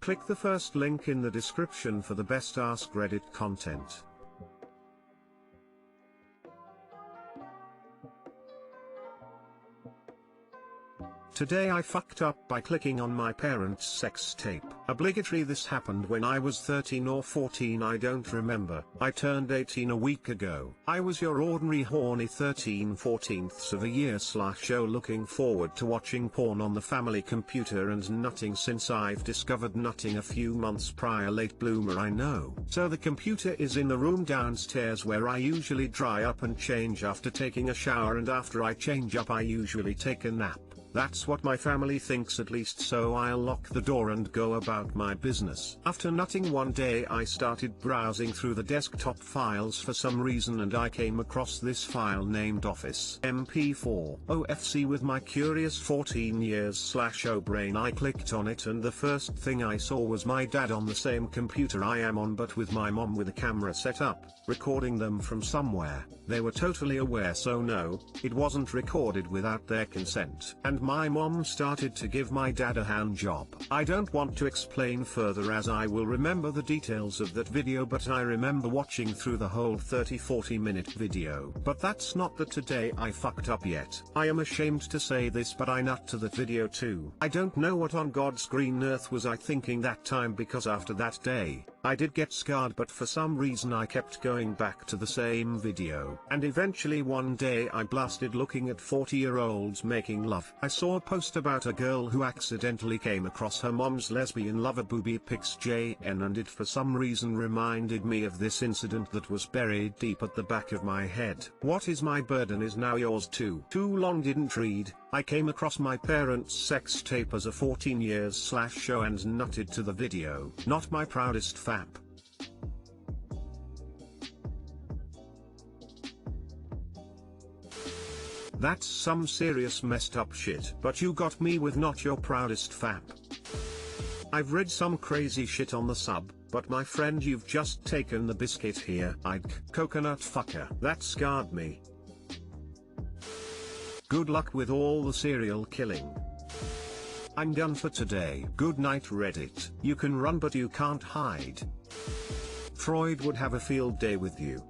Click the first link in the description for the best Askreddit content. Today I fucked up by clicking on my parents' sex tape. Obligatory. This happened when I was 13 or 14, I don't remember. I turned 18 a week ago. I was your ordinary horny 13/14ths of a year /show looking forward to watching porn on the family computer and nutting since I've discovered nutting a few months prior. Late bloomer, I know. So the computer is in the room downstairs where I usually dry up and change after taking a shower, and after I change up I usually take a nap. That's what my family thinks, at least, so I'll lock the door and go about my business. After nutting one day I started browsing through the desktop files for some reason, and I came across this file named Office MP4 OFC with my curious 14 years /O brain. I clicked on it and the first thing I saw was my dad on the same computer I am on, but with my mom with a camera set up, recording them from somewhere. They were totally aware, so no, it wasn't recorded without their consent. And my mom started to give my dad a hand job. I don't want to explain further as I will remember the details of that video, but I remember watching through the whole 30-40 minute video. But that's not the today I fucked up yet. I am ashamed to say this, but I nut to that video too. I don't know what on God's green earth was I thinking that time, because after that day, I did get scarred, but for some reason I kept going back to the same video. And eventually one day I blasted looking at 40-year-olds making love. I saw a post about a girl who accidentally came across her mom's lesbian lover booby pics JN, and it for some reason reminded me of this incident that was buried deep at the back of my head. What is my burden is now yours too. Too long didn't read. I came across my parents' sex tape as a 14 years /show and nutted to the video. Not my proudest fap. That's some serious messed up shit. But you got me with not your proudest fap. I've read some crazy shit on the sub, but my friend, you've just taken the biscuit here. I'd coconut fucker. That scarred me. Good luck with all the serial killing. I'm done for today. Good night Reddit. You can run but you can't hide. Freud would have a field day with you.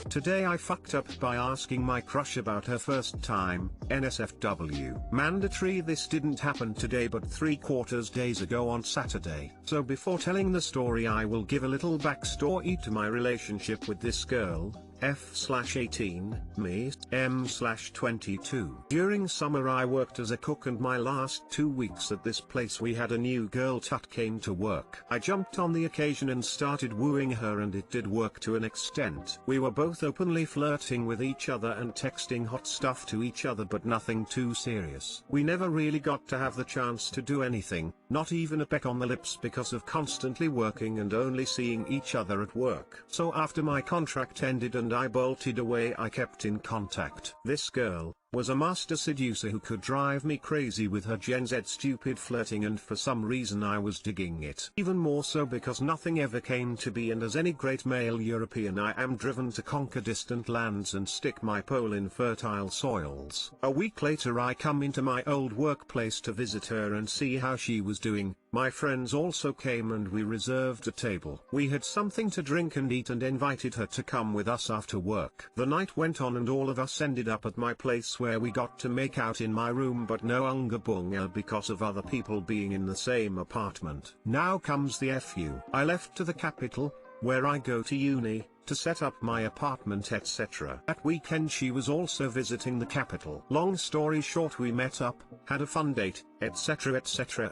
Today I fucked up by asking my crush about her first time, NSFW. Mandatory. This didn't happen today but 3/4 days ago on Saturday. So before telling the story I will give a little backstory to my relationship with this girl. F/18, me, M/22. During summer I worked as a cook, and my last 2 weeks at this place we had a new girl tut came to work. I jumped on the occasion and started wooing her, and it did work to an extent. We were both openly flirting with each other and texting hot stuff to each other, but nothing too serious. We never really got to have the chance to do anything, not even a peck on the lips, because of constantly working and only seeing each other at work. So after my contract ended and I bolted away, I kept in contact. This girl was a master seducer who could drive me crazy with her Gen Z stupid flirting, and for some reason I was digging it. Even more so because nothing ever came to be, and as any great male European I am driven to conquer distant lands and stick my pole in fertile soils. A week later I come into my old workplace to visit her and see how she was doing. My friends also came and we reserved a table. We had something to drink and eat and invited her to come with us after work. The night went on and all of us ended up at my place, where we got to make out in my room, but no unga bunga because of other people being in the same apartment. Now comes the FU. I left to the capital, where I go to uni, to set up my apartment etc. That weekend she was also visiting the capital. Long story short, we met up, had a fun date, etc,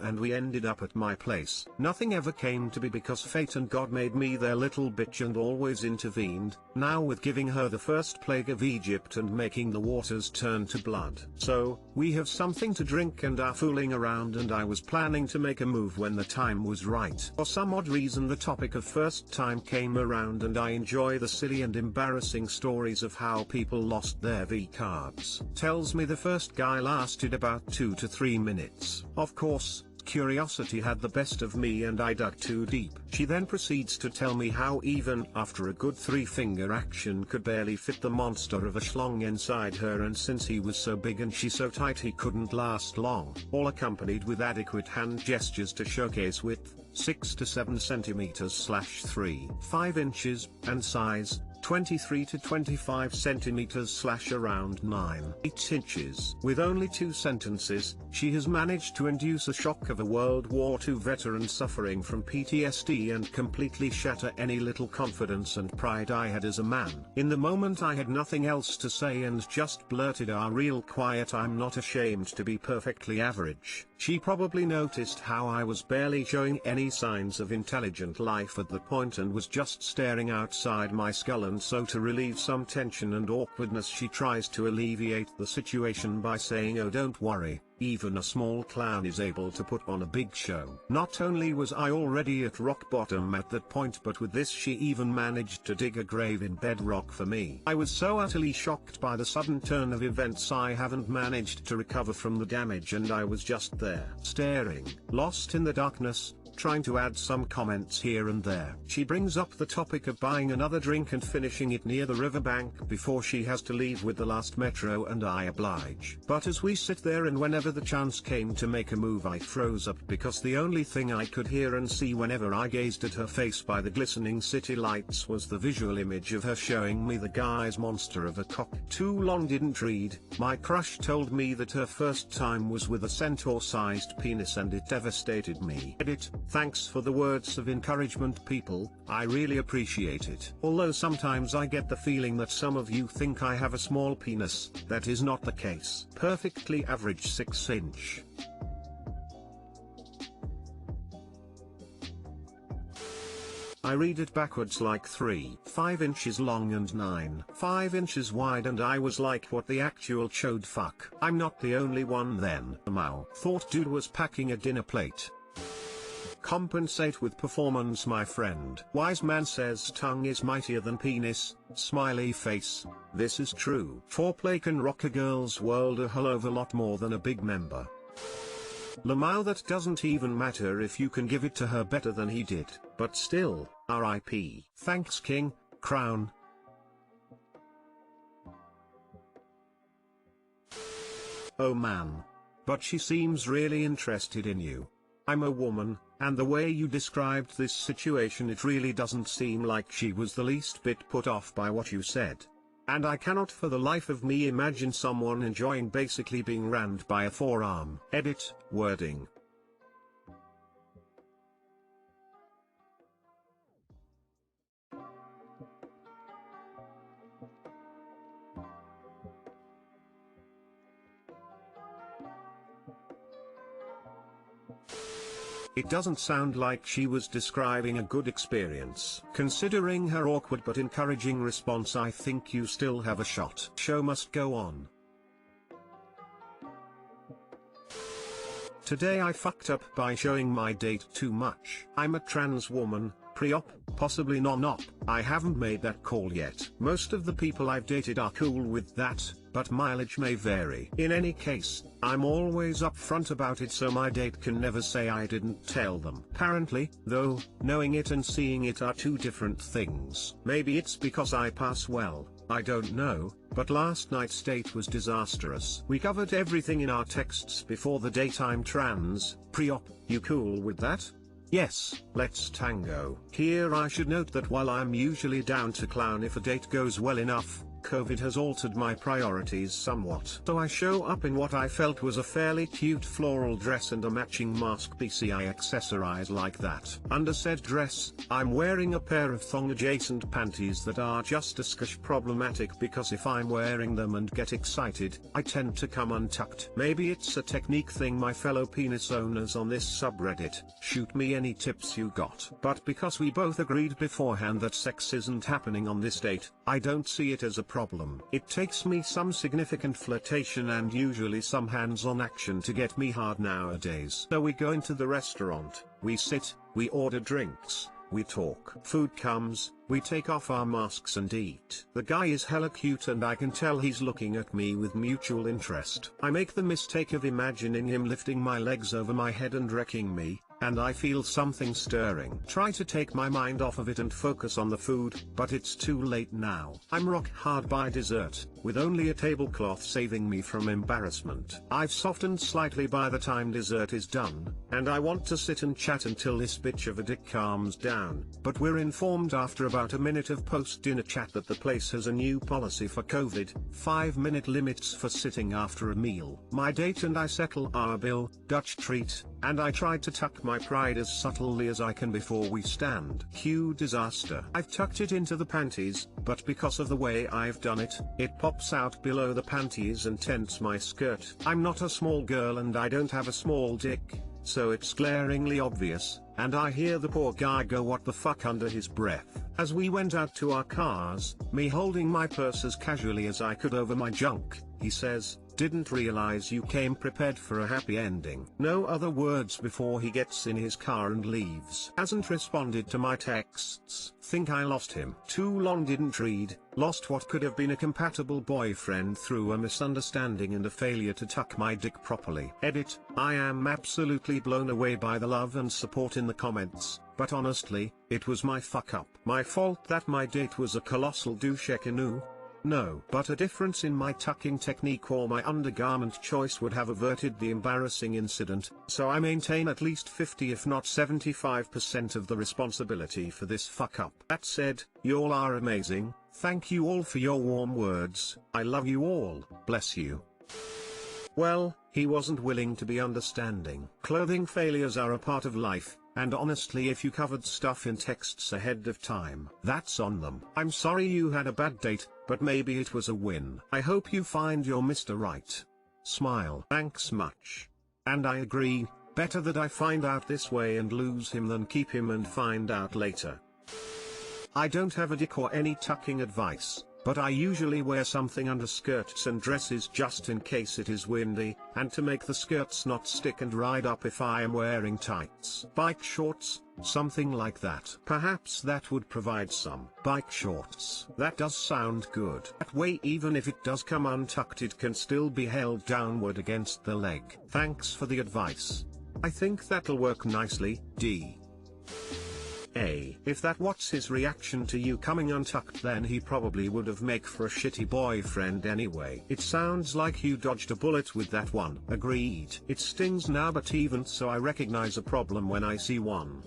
and we ended up at my place. Nothing ever came to be because fate and God made me their little bitch and always intervened, now with giving her the first plague of Egypt and making the waters turn to blood. So, we have something to drink and are fooling around, and I was planning to make a move when the time was right. For some odd reason the topic of first time came around, and I enjoy the silly and embarrassing stories of how people lost their V cards. Tells me the first guy lasted about 2 to 3 minutes. Of course, curiosity had the best of me and I dug too deep. She then proceeds to tell me how even after a good 3-finger action could barely fit the monster of a schlong inside her, and since he was so big and she so tight he couldn't last long, all accompanied with adequate hand gestures to showcase width, 6 to 7 cm/3-5 inches, and size, 23 to 25 cm/around 9-8 inches. With only 2 sentences, she has managed to induce a shock of a World War II veteran suffering from PTSD and completely shatter any little confidence and pride I had as a man. In the moment I had nothing else to say and just blurted out real quiet, "I'm not ashamed to be perfectly average." She probably noticed how I was barely showing any signs of intelligent life at that point and was just staring outside my skull, and so to relieve some tension and awkwardness she tries to alleviate the situation by saying, "Oh, don't worry, even a small clown is able to put on a big show." Not only was I already at rock bottom at that point, but with this she even managed to dig a grave in bedrock for me. I was so utterly shocked by the sudden turn of events I haven't managed to recover from the damage, and I was just there, staring, lost in the darkness, trying to add some comments here and there. She brings up the topic of buying another drink and finishing it near the riverbank before she has to leave with the last metro, and I oblige. But as we sit there and whenever the chance came to make a move, I froze up because the only thing I could hear and see whenever I gazed at her face by the glistening city lights was the visual image of her showing me the guy's monster of a cock. Too long didn't read. My crush told me that her first time was with a centaur-sized penis and it devastated me. Edit. Thanks for the words of encouragement, people, I really appreciate it. Although sometimes I get the feeling that some of you think I have a small penis, that is not the case. Perfectly average 6-inch. I read it backwards like 3-5 inches long and 9-5 inches wide, and I was like, what the actual chode fuck. I'm not the only one then. Mao thought dude was packing a dinner plate. Compensate with performance, my friend. Wise man says tongue is mightier than penis, smiley face. This is true. Foreplay can rock a girl's world a hell of a lot more than a big member. Lamau, that doesn't even matter if you can give it to her better than he did, but still, RIP. Thanks King, Crown. Oh man. But she seems really interested in you. I'm a woman, and the way you described this situation, it really doesn't seem like she was the least bit put off by what you said. And I cannot for the life of me imagine someone enjoying basically being rammed by a forearm. Edit, wording. It doesn't sound like she was describing a good experience. Considering her awkward but encouraging response, I think you still have a shot. Show must go on. Today I fucked up by showing my date too much. I'm a trans woman, pre-op, possibly non-op. I haven't made that call yet. Most of the people I've dated are cool with that, but mileage may vary. In any case, I'm always upfront about it so my date can never say I didn't tell them. Apparently, though, knowing it and seeing it are two different things. Maybe it's because I pass well, I don't know, but last night's date was disastrous. We covered everything in our texts before the date. I'm trans, pre-op, you cool with that? Yes, let's tango. Here I should note that while I'm usually down to clown if a date goes well enough, COVID has altered my priorities somewhat. So I show up in what I felt was a fairly cute floral dress and a matching mask. BC I accessorize like that. Under said dress, I'm wearing a pair of thong-adjacent panties that are just a skosh problematic because if I'm wearing them and get excited, I tend to come untucked. Maybe it's a technique thing, my fellow penis owners on this subreddit, shoot me any tips you got. But because we both agreed beforehand that sex isn't happening on this date, I don't see it as a problem. It takes me some significant flirtation and usually some hands-on action to get me hard nowadays. So we go into the restaurant, we sit, we order drinks, we talk. Food comes, we take off our masks and eat. The guy is hella cute and I can tell he's looking at me with mutual interest. I make the mistake of imagining him lifting my legs over my head and wrecking me, and I feel something stirring. Try to take my mind off of it and focus on the food, but it's too late now. I'm rock hard by dessert, with only a tablecloth saving me from embarrassment. I've softened slightly by the time dessert is done, and I want to sit and chat until this bitch of a dick calms down, but we're informed after about a minute of post-dinner chat that the place has a new policy for COVID, 5-minute limits for sitting after a meal. My date and I settle our bill, Dutch treat, and I tried to tuck my pride as subtly as I can before we stand. Cue disaster. I've tucked it into the panties, but because of the way I've done it, it pops out below the panties and tents my skirt. I'm not a small girl and I don't have a small dick, so it's glaringly obvious, and I hear the poor guy go what the fuck under his breath. As we went out to our cars, me holding my purse as casually as I could over my junk, he says, "Didn't realize you came prepared for a happy ending." No other words before he gets in his car and leaves. Hasn't responded to my texts. Think I lost him. Too long didn't read. Lost what could have been a compatible boyfriend through a misunderstanding and a failure to tuck my dick properly. Edit. I am absolutely blown away by the love and support in the comments, but honestly, it was my fuck up. My fault that my date was a colossal douche. No, but a difference in my tucking technique or my undergarment choice would have averted the embarrassing incident, so I maintain at least 50 if not 75% of the responsibility for this fuck up. That said, y'all are amazing, thank you all for your warm words, I love you all, bless you. Well, he wasn't willing to be understanding. Clothing failures are a part of life, and honestly if you covered stuff in texts ahead of time, that's on them. I'm sorry you had a bad date, but maybe it was a win. I hope you find your Mr. Right. Smile. Thanks much. And I agree, better that I find out this way and lose him than keep him and find out later. I don't have a dick or any tucking advice, but I usually wear something under skirts and dresses just in case it is windy, and to make the skirts not stick and ride up if I am wearing tights. Bike shorts, something like that. Perhaps that would provide some. Bike shorts. That does sound good. That way even if it does come untucked it can still be held downward against the leg. Thanks for the advice. I think that'll work nicely, D. If that what's his reaction to you coming untucked, then he probably would have make for a shitty boyfriend anyway. It sounds like you dodged a bullet with that one. Agreed. It stings now, but even so I recognize a problem when I see one.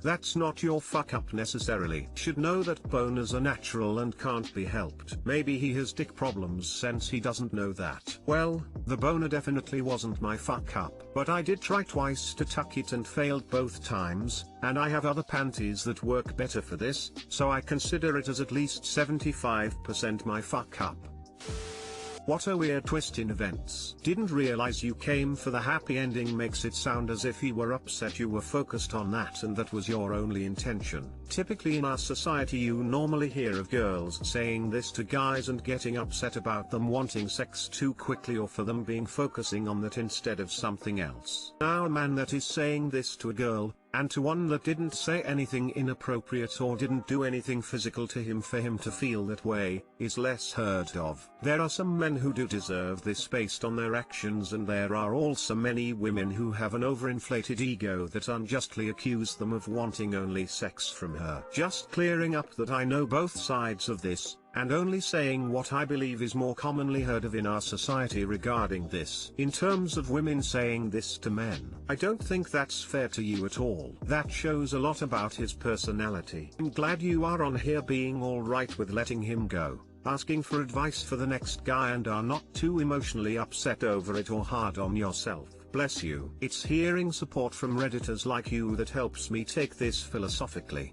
That's not your fuck up necessarily. Should know that boners are natural and can't be helped. Maybe he has dick problems since he doesn't know that. Well, the boner definitely wasn't my fuck up, but I did try twice to tuck it and failed both times, and I have other panties that work better for this, so I consider it as at least 75% my fuck up. What a weird twist in events. Didn't realize you came for the happy ending. Makes it sound as if you were upset you were focused on that and that was your only intention. Typically in our society you normally hear of girls saying this to guys and getting upset about them wanting sex too quickly or for them being focusing on that instead of something else. Now a man that is saying this to a girl, and to one that didn't say anything inappropriate or didn't do anything physical to him for him to feel that way, is less heard of. There are some men who do deserve this based on their actions, and there are also many women who have an overinflated ego that unjustly accuse them of wanting only sex from her. Just clearing up that I know both sides of this, and only saying what I believe is more commonly heard of in our society regarding this. In terms of women saying this to men, I don't think that's fair to you at all. That shows a lot about his personality. I'm glad you are on here being alright with letting him go, asking for advice for the next guy, and are not too emotionally upset over it or hard on yourself. Bless you. It's hearing support from Redditors like you that helps me take this philosophically.